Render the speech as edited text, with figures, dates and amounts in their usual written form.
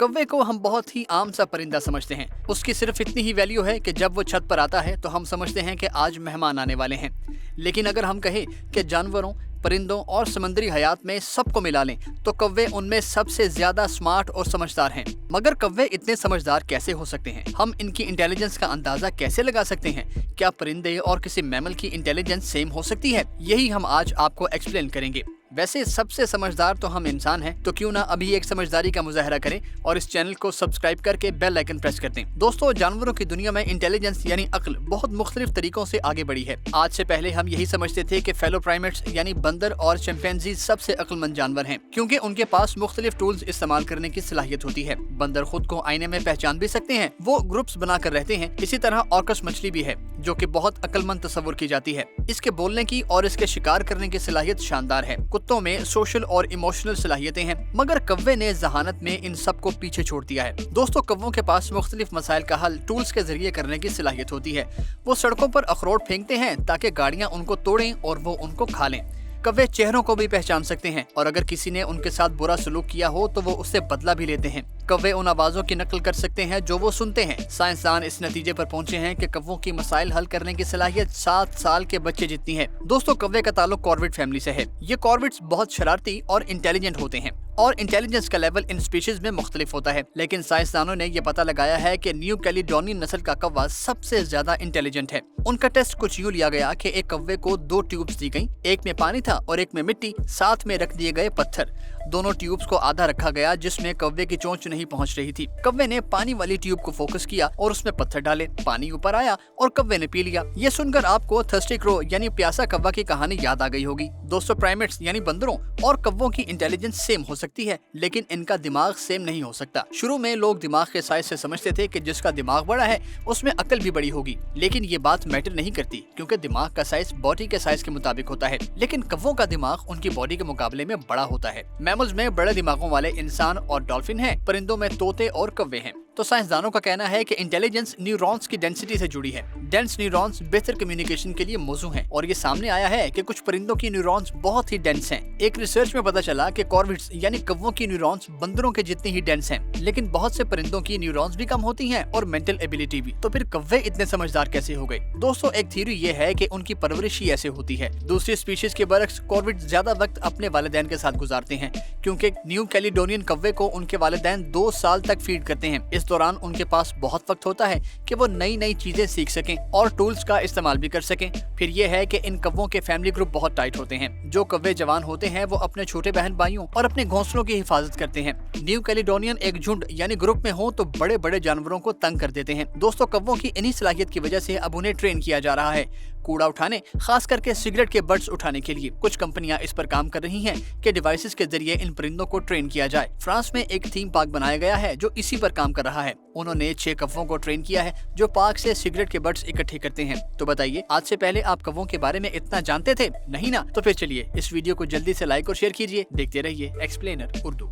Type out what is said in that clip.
कौवे को हम बहुत ही आम सा परिंदा समझते हैं। उसकी सिर्फ इतनी ही वैल्यू है कि जब वो छत पर आता है तो हम समझते हैं कि आज मेहमान आने वाले हैं। लेकिन अगर हम कहें कि जानवरों, परिंदों और समुद्री हयात में सबको मिला लें तो कौवे उनमें सबसे ज्यादा स्मार्ट और समझदार हैं। मगर कौवे इतने समझदार कैसे हो सकते हैं? हम इनकी इंटेलिजेंस का अंदाजा कैसे लगा सकते हैं? क्या परिंदे और किसी मैमल की इंटेलिजेंस सेम हो सकती है? यही हम आज आपको एक्सप्लेन करेंगे। वैसे सबसे समझदार तो हम इंसान हैं, तो क्यों ना अभी एक समझदारी का मुजाहरा करें और इस चैनल को सब्सक्राइब करके बेल आइकन प्रेस कर दें। दोस्तों, जानवरों की दुनिया में इंटेलिजेंस यानी अक्ल बहुत मुख्तलिफ तरीकों से आगे बढ़ी है। आज से पहले हम यही समझते थे कि फेलो प्राइमेट्स यानी बंदर और चिंपैंजी सबसे अक्लमंद जानवर हैं, क्योंकि उनके पास मुख्तलिफ टूल्स इस्तेमाल करने की सलाहियत होती है। बंदर खुद को आईने में पहचान भी सकते हैं, वो ग्रुप्स बनाकर रहते हैं। इसी तरह ऑर्कस मछली भी है जो कि बहुत अक्लमंद तस्वुर की जाती है। इसके बोलने की और इसके शिकार करने की सलाहियत शानदार है। कुत्तों में सोशल और इमोशनल सलाहियतें हैं, मगर कौवे ने जहानत में इन सब को पीछे छोड़ दिया है। दोस्तों, कौवों के पास मुख्तलिफ मसाइल का हल टूल्स के जरिए करने की सलाहियत होती है। वो सड़कों पर अखरोट फेंकते हैं ताकि गाड़ियां उनको तोड़ें और वो उनको खा लें। कौवे चेहरों को भी पहचान सकते हैं और अगर किसी ने उनके साथ बुरा सलूक किया हो तो वो उससे बदला भी लेते हैं। कौवे उन आवाजों की नकल कर सकते हैं जो वो सुनते हैं। साइंसदान इस नतीजे पर पहुंचे हैं कि कौवों की मसाइल हल करने की सलाहियत 7 साल के बच्चे जितनी है। दोस्तों, कौवे का ताल्लुक कॉर्विड फैमिली से है। ये कॉर्विड्स बहुत शरारती और इंटेलिजेंट होते हैं और इंटेलिजेंस का लेवल इन स्पीशीज में मुख्तलिफ होता है। लेकिन साइंसदानों ने ये पता लगाया है कि न्यू कैलिडोनियन नस्ल का कौवा सबसे ज्यादा इंटेलिजेंट है। उनका टेस्ट कुछ यूं लिया गया कि एक कौवे को 2 ट्यूब्स दी गई, एक में पानी था और एक में मिट्टी, साथ में रख दिए गए पत्थर। दोनों ट्यूब्स को आधा रखा गया जिसमें कौवे की चोंच नहीं पहुंच रही थी। कौवे ने पानी वाली ट्यूब को फोकस किया और उसमें पत्थर डाले, पानी ऊपर आया और कौवे ने पी लिया। ये सुनकर आपको थर्स्टी क्रो यानी प्यासा कौवा की कहानी याद आ गई होगी। दोस्तों, प्राइमेट्स यानी बंदरों और कौवों की इंटेलिजेंस सेम हो सकती है, लेकिन इनका दिमाग सेम नहीं हो सकता। शुरू में लोग दिमाग के साइज से समझते थे कि जिसका दिमाग बड़ा है उसमें अक्ल भी बड़ी होगी, लेकिन ये बात मैटर नहीं करती, क्योंकि दिमाग का साइज बॉडी के साइज के मुताबिक होता है। लेकिन कौवों का दिमाग उनकी बॉडी के मुकाबले में बड़ा होता है। मैमल्स में बड़े दिमागों वाले इंसान और डॉल्फिन हैं, परिंदों में तोते और कौवे हैं। तो साइंसदानों का कहना है कि इंटेलिजेंस न्यूरॉन्स की डेंसिटी से जुड़ी है। डेंस न्यूरॉन्स बेहतर कम्युनिकेशन के लिए मौजू हैं और ये सामने आया है कि कुछ परिंदों की न्यूरॉन्स बहुत ही डेंस हैं। एक रिसर्च में पता चला कि कॉर्विड्स यानी कौवों की न्यूरॉन्स बंदरों के जितनी ही डेंस हैं, लेकिन बहुत से परिंदों की न्यूरॉन्स भी कम होती हैं और मेंटल एबिलिटी भी। तो फिर कौवे इतने समझदार कैसे हो गए? दोस्तों, एक थ्योरी ये है कि उनकी परवरिश ही ऐसे होती है। दूसरी स्पीशीज के बरक्स कॉर्विड्स ज्यादा वक्त अपने वालिदैन के साथ गुजारते हैं, क्योंकि न्यू कैलिडोनियन कौवे को उनके वालिदैन 2 साल तक फीड करते हैं। इस दौरान उनके पास बहुत वक्त होता है कि वो नई नई चीजें सीख सकें और टूल्स का इस्तेमाल भी कर सकें। फिर ये है कि इन कौवों के फैमिली ग्रुप बहुत टाइट होते हैं। जो कौवे जवान होते हैं वो अपने छोटे बहन भाइयों और अपने घोंसलों की हिफाजत करते हैं। न्यू कैलिडोनियन एक झुंड यानी ग्रुप में हो तो बड़े बड़े जानवरों को तंग कर देते हैं। दोस्तों, कौवों की इन्हीं सलाहियत की वजह से अब उन्हें ट्रेन किया जा रहा है कूड़ा उठाने, खास करके सिगरेट के बट्स उठाने के लिए। कुछ कंपनियां इस पर काम कर रही हैं कि डिवाइसेस के जरिए इन परिंदों को ट्रेन किया जाए। फ्रांस में एक थीम पार्क बनाया गया है जो इसी पर काम कर रहा है। उन्होंने 6 कौवों को ट्रेन किया है जो पार्क से सिगरेट के बट्स इकट्ठे करते हैं। तो बताइए, आज से पहले आप कौवों के बारे में इतना जानते थे? नहीं ना? तो फिर चलिए इस वीडियो को जल्दी से लाइक और शेयर कीजिए। देखते रहिए एक्सप्लेनर उर्दू।